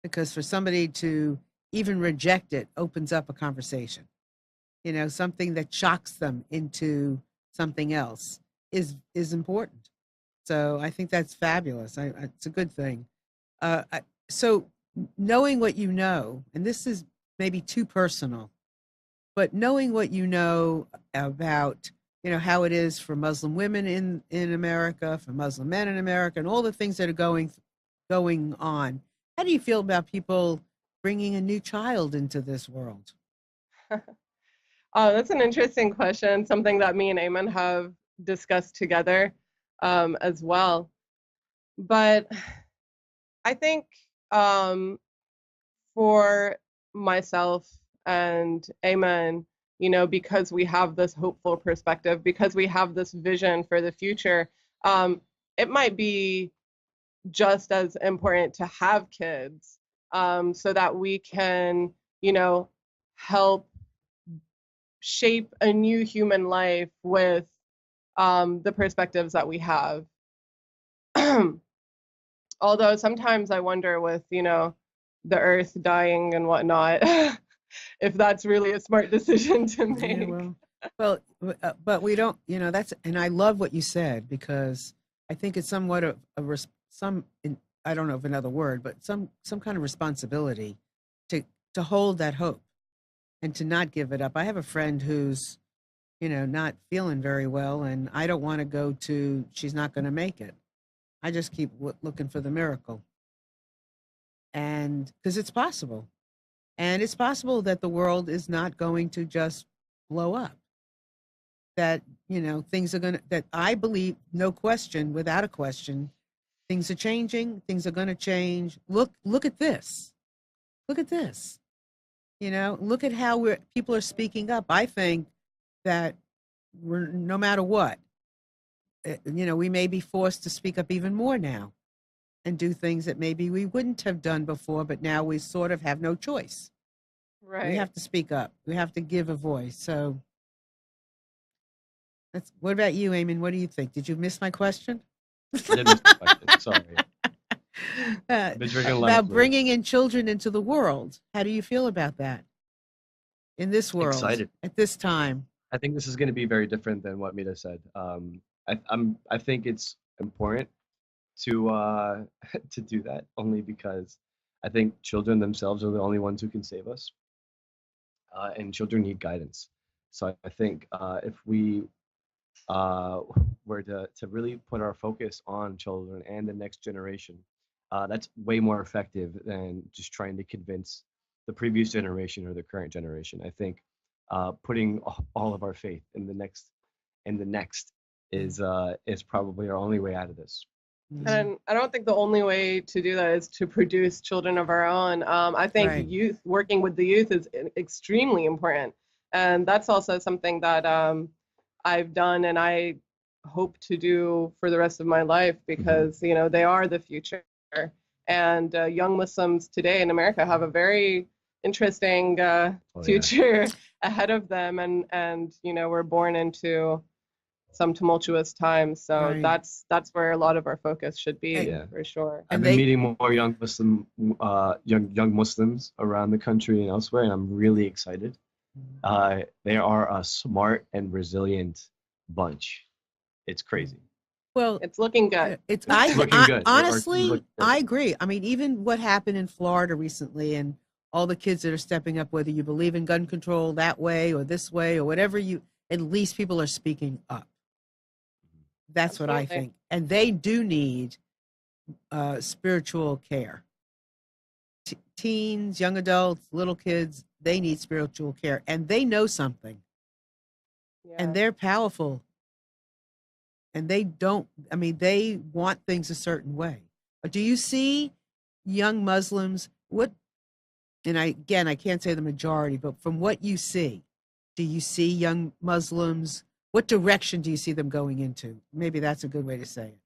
because for somebody to even reject it opens up a conversation, something that shocks them into something else. is important. So I think that's fabulous. It's a good thing. So knowing what you know, and this is maybe too personal, but knowing what you know about, how it is for Muslim women in America, for Muslim men in America, and all the things that are going on, how do you feel about people bringing a new child into this world?
Oh, that's an interesting question. Something that me and Aymann have discussed together as well. But I think for myself and Aymann, because we have this hopeful perspective, because we have this vision for the future, it might be just as important to have kids so that we can, help shape a new human life with the perspectives that we have. Although sometimes I wonder with, the earth dying and whatnot, if that's really a smart decision to make.
Yeah, well, but we don't, and I love what you said, because I think it's somewhat of I don't know of another word, but some kind of responsibility to hold that hope and to not give it up. I have a friend who's, not feeling very well, and I don't want to go to, she's not going to make it. I just keep looking for the miracle. And because it's possible. And it's possible that the world is not going to just blow up. That, things are that I believe, no question, without a question, things are changing, things are going to change. Look at this. Look at this. Look at how people are speaking up. I think that no matter what, we may be forced to speak up even more now and do things that maybe we wouldn't have done before, but now we sort of have no choice.
Right.
We have to speak up. We have to give a voice. So what about you, Aymann? What do you think? Did you miss my question?
I did miss the question. Sorry.
About bringing in children into the world. How do you feel about that in this world?
Excited.
At this time?
I think this is going to be very different than what Mira said. I think it's important to to do that, only because I think children themselves are the only ones who can save us, and children need guidance. So I think if we were to really put our focus on children and the next generation, that's way more effective than just trying to convince the previous generation or the current generation. I think putting all of our faith in the next is probably our only way out of this.
And I don't think the only way to do that is to produce children of our own. I think
Right.
working with the youth is extremely important. And that's also something that I've done and I hope to do for the rest of my life, because, they are the future. And young Muslims today in America have a very interesting future ahead of them. And we're born into some tumultuous times, so that's where a lot of our focus should be, for sure.
I've been meeting more young Muslims around the country and elsewhere, and I'm really excited. They are a smart and resilient bunch. It's crazy.
Well,
it's looking good.
It's looking good.
Honestly, I agree. I mean, even what happened in Florida recently, and all the kids that are stepping up, whether you believe in gun control that way or this way or whatever, at least people are speaking up. That's Absolutely. What I think. And they do need spiritual care. Teens, young adults, little kids, they need spiritual care. And they know something. Yeah. And they're powerful. And they want things a certain way. But do you see young Muslims, and I can't say the majority, but from what you see, do you see young Muslims? What direction do you see them going into? Maybe that's a good way to say it.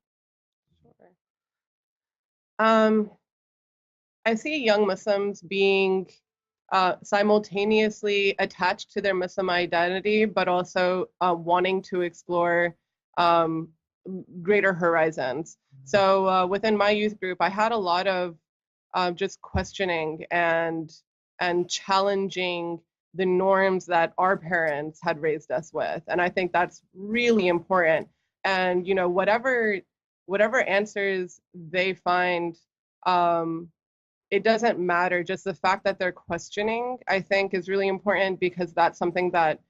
Sure. I see young Muslims being simultaneously attached to their Muslim identity, but also wanting to explore greater horizons. So within my youth group, I had a lot of just questioning and challenging the norms that our parents had raised us with. And I think that's really important. And, you know, whatever answers they find, it doesn't matter. Just the fact that they're questioning, I think, is really important, because that's something that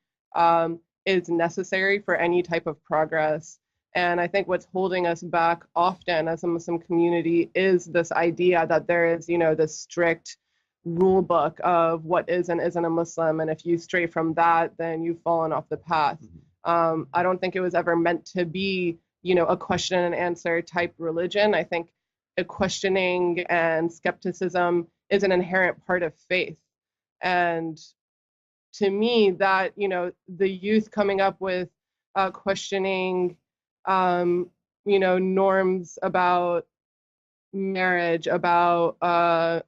is necessary for any type of progress. And I think what's holding us back often as a Muslim community is this idea that there is, you know, this strict rule book of what is and isn't a Muslim. And if you stray from that, then you've fallen off the path. I don't think it was ever meant to be, you know, a question and answer type religion. I think a questioning and skepticism is an inherent part of faith. And to me, that, you know, the youth coming up with questioning, you know, norms about marriage, about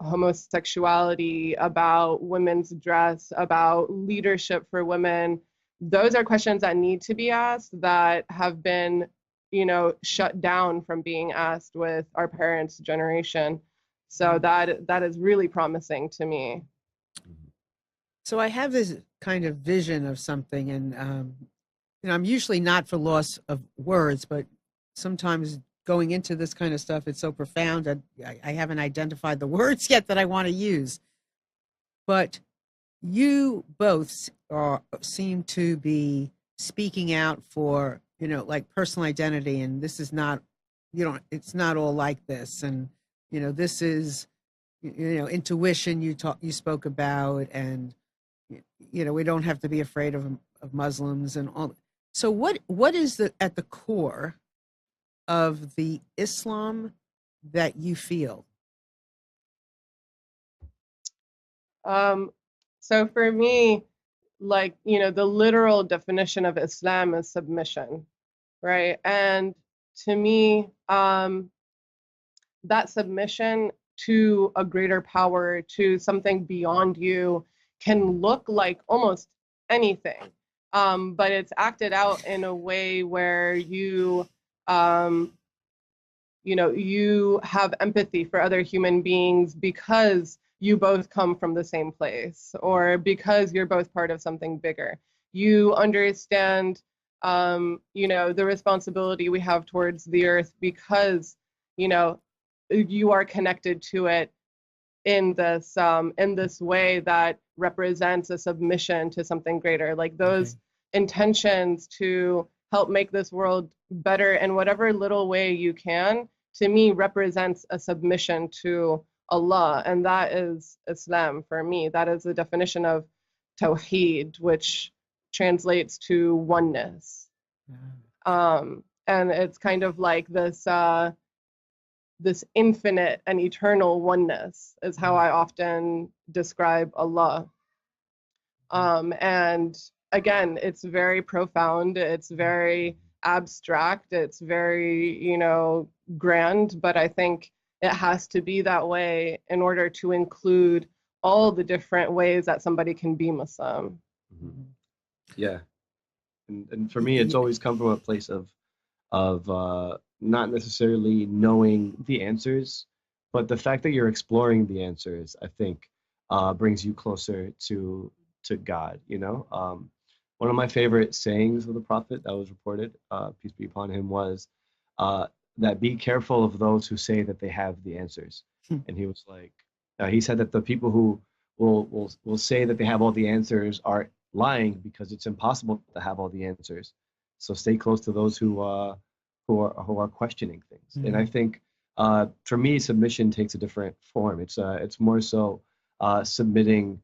homosexuality, about women's dress, about leadership for women, those are questions that need to be asked, that have been, you know, shut down from being asked with our parents' generation. So that is really promising to me.
So I have this kind of vision of something, and you know, I'm usually not for loss of words, but sometimes going into this kind of stuff, it's so profound that I haven't identified the words yet that I want to use. But you both seem to be speaking out for, you know, like personal identity, and this is not, you know, it's not all like this, and you know, this is, you know, intuition you spoke about, and you know, we don't have to be afraid of Muslims and all. So what is at the core of the Islam that you feel?
So for me, like, you know, the literal definition of Islam is submission, right? And to me, that submission to a greater power, to something beyond you, can look like almost anything. But it's acted out in a way where you know, you have empathy for other human beings because you both come from the same place, or because you're both part of something bigger. You understand, you know, the responsibility we have towards the earth because, you know, you are connected to it in this way that represents a submission to something greater. Like those intentions to help make this world better in whatever little way you can, to me, represents a submission to Allah. And that is Islam for me. That is the definition of Tawheed, which translates to oneness. And it's kind of like this this infinite and eternal oneness is how I often describe Allah. And again, it's very profound, it's very abstract, it's very, you know, grand, but I think it has to be that way in order to include all the different ways that somebody can be Muslim.
Yeah. And for me, it's always come from a place of not necessarily knowing the answers, but the fact that you're exploring the answers, I think, brings you closer to God, you know? One of my favorite sayings of the Prophet that was reported, peace be upon him, was that be careful of those who say that they have the answers. And he was like, he said that the people who will say that they have all the answers are lying because it's impossible to have all the answers. So stay close to those who are questioning things. And I think for me, submission takes a different form. It's more so submitting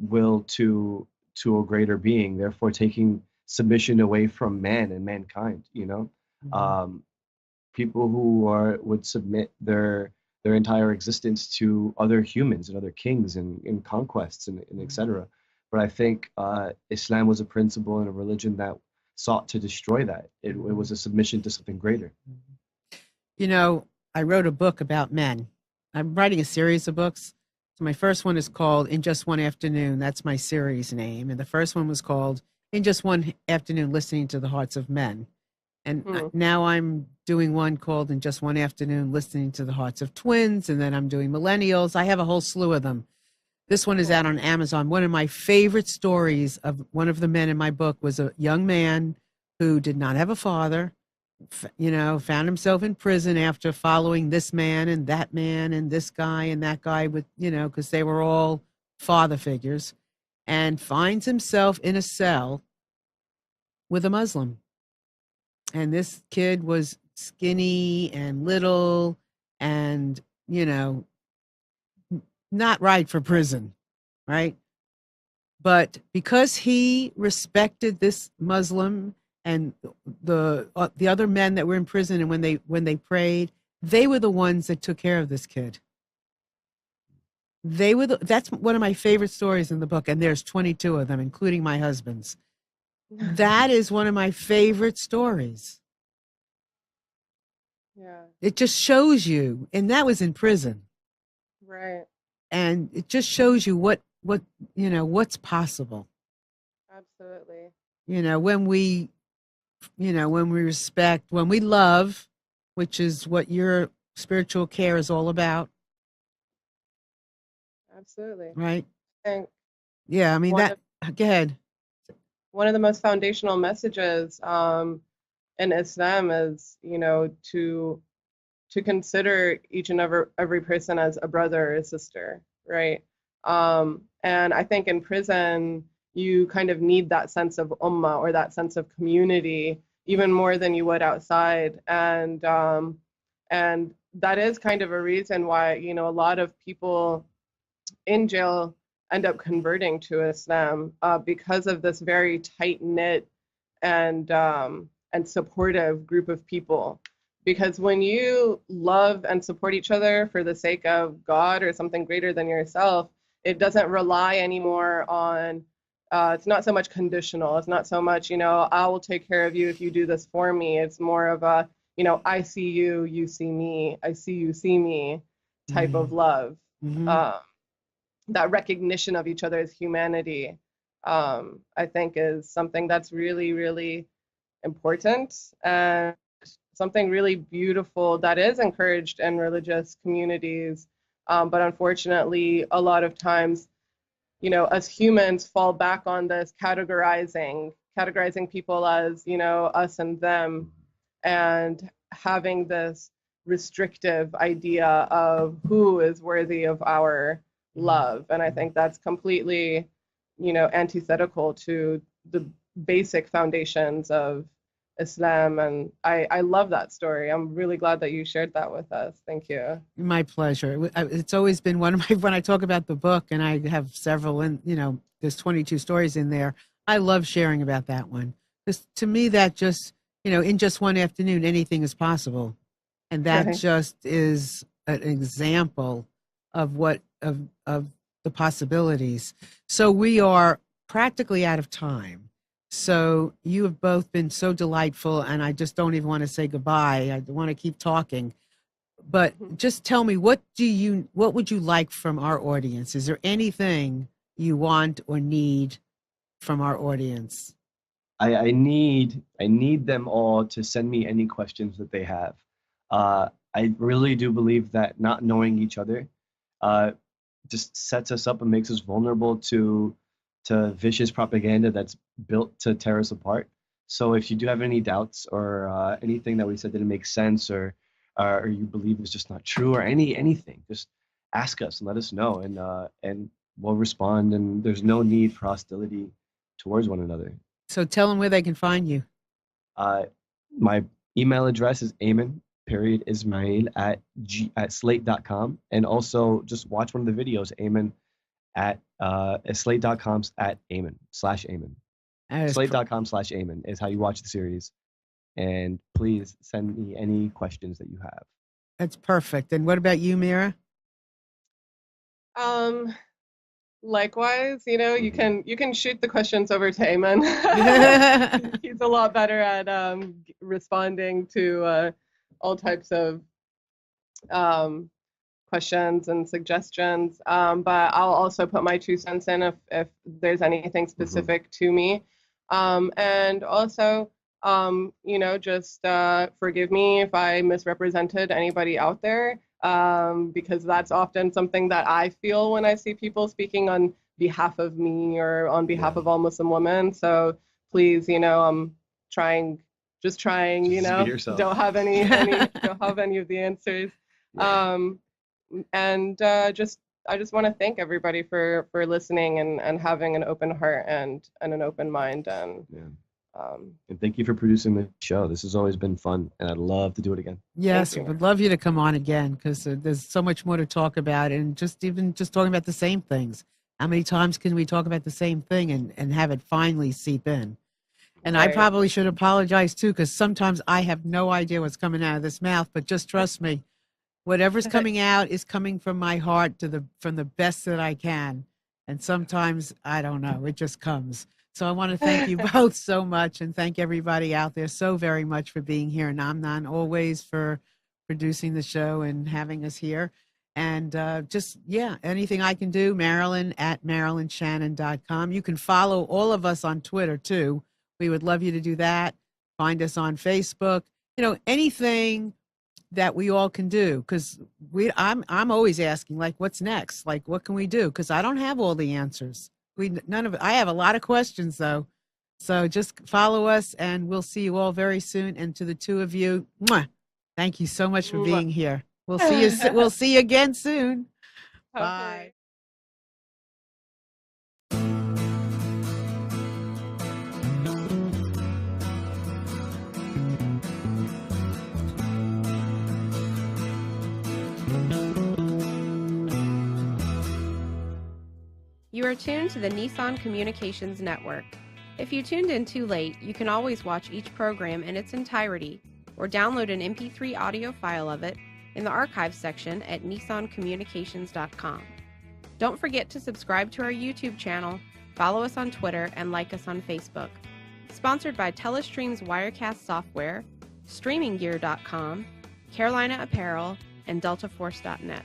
will to a greater being, therefore taking submission away from man and mankind, you know? People who would submit their entire existence to other humans and other kings and conquests and etc. But I think Islam was a principle and a religion that sought to destroy that. It was a submission to something greater.
You know, I wrote a book about men. I'm writing a series of books. So my first one is called In Just One Afternoon. That's my series name. And the first one was called In Just One Afternoon, Listening to the Hearts of Men. And now I'm doing one called In Just One Afternoon, Listening to the Hearts of Twins. And then I'm doing Millennials. I have a whole slew of them. This one is out on Amazon. One of my favorite stories of one of the men in my book was a young man who did not have a father, found himself in prison after following this man and this guy and that guy with, because they were all father figures, and finds himself in a cell with a Muslim. And this kid was skinny and little and, not right for prison, right? But because he respected this Muslim and the other men that were in prison, and when they prayed, they were the ones that took care of this kid. That's one of my favorite stories in the book, and there's 22 of them, including my husband's. That is one of my favorite stories.
Yeah.
It just shows you, and that was in prison.
Right.
And it just shows you what's possible.
Absolutely.
When we respect, when we love, which is what your spiritual care is all about.
Absolutely.
Right.
And
yeah, I mean go ahead.
One of the most foundational messages in Islam is, to consider each and every person as a brother or a sister, right? And I think in prison, you kind of need that sense of ummah, or that sense of community, even more than you would outside. And that is kind of a reason why, a lot of people in jail end up converting to Islam, because of this very tight-knit and supportive group of people. Because when you love and support each other for the sake of God or something greater than yourself, it doesn't rely anymore on, it's not so much conditional. It's not so much, I will take care of you if you do this for me. It's more of a, I see you, you see me, I see you, see me type of love.
Mm-hmm.
That recognition of each other's humanity, I think, is something that's really, really important, and something really beautiful that is encouraged in religious communities. But unfortunately, a lot of times, us humans fall back on this categorizing people as, us and them, and having this restrictive idea of who is worthy of our love. And I think that's completely, antithetical to the basic foundations of Islam. And I love that story. I'm really glad that you shared that with us. Thank you.
My pleasure. It's always been one of my, when I talk about the book, and I have several, and there's 22 stories in there, I love sharing about that one. Because to me, that just, in just one afternoon, anything is possible. And that just is an example of of the possibilities. So we are practically out of time. So you have both been so delightful, and I just don't even want to say goodbye. I want to keep talking. But just tell me, what would you like from our audience? Is there anything you want or need from our audience?
I need them all to send me any questions that they have. I really do believe that not knowing each other just sets us up and makes us vulnerable to vicious propaganda that's built to tear us apart. So if you do have any doubts, or anything that we said didn't make sense, or you believe is just not true, or anything, just ask us and let us know, and we'll respond. And there's no need for hostility towards one another.
So tell them where they can find you.
My email address is Aymann Ismail at slate.com, and also just watch one of the videos, Aymann at slate.com /Aymann. Slate.com/Aymann is how you watch the series. And please send me any questions that you have.
That's perfect. And what about you, Mira?
Likewise, you can shoot the questions over to Aymann. He's a lot better at responding to all types of questions and suggestions. But I'll also put my 2 cents in if there's anything specific to me. And also, just forgive me if I misrepresented anybody out there, because that's often something that I feel when I see people speaking on behalf of me or on behalf of all Muslim women. So please, just trying, you
Just
know,
be yourself.
don't have any don't have any of the answers.
Yeah.
I just want to thank everybody for listening and having an open heart and an open mind. And
and thank you for producing the show. This has always been fun, and I'd love to do it again.
Yes,
Thank you.
would love you to come on again because there's so much more to talk about, and just talking about the same things. How many times can we talk about the same thing and have it finally seep in? And I
Right.
probably should apologize too, because sometimes I have no idea what's coming out of this mouth, but just trust me, whatever's coming out is coming from my heart from the best that I can. And sometimes I don't know, it just comes. So I want to thank you both so much, and thank everybody out there so very much for being here. And Amnon, always for producing the show and having us here. And anything I can do, Marilyn at MarilynShannon.com. You can follow all of us on Twitter too. We would love you to do that. Find us on Facebook. You know, anything that we all can do, because I'm always asking, like, what's next? Like, what can we do? Because I don't have all the answers. I have a lot of questions though. So just follow us, and we'll see you all very soon. And to the two of you, mwah, thank you so much for being here. We'll see you. We'll see you again soon. Bye.
You are tuned to the Nissan Communications Network. If you tuned in too late, you can always watch each program in its entirety or download an MP3 audio file of it in the archives section at nissancommunications.com. Don't forget to subscribe to our YouTube channel, follow us on Twitter, and like us on Facebook. Sponsored by Telestream's Wirecast software, StreamingGear.com, Carolina Apparel, and DeltaForce.net.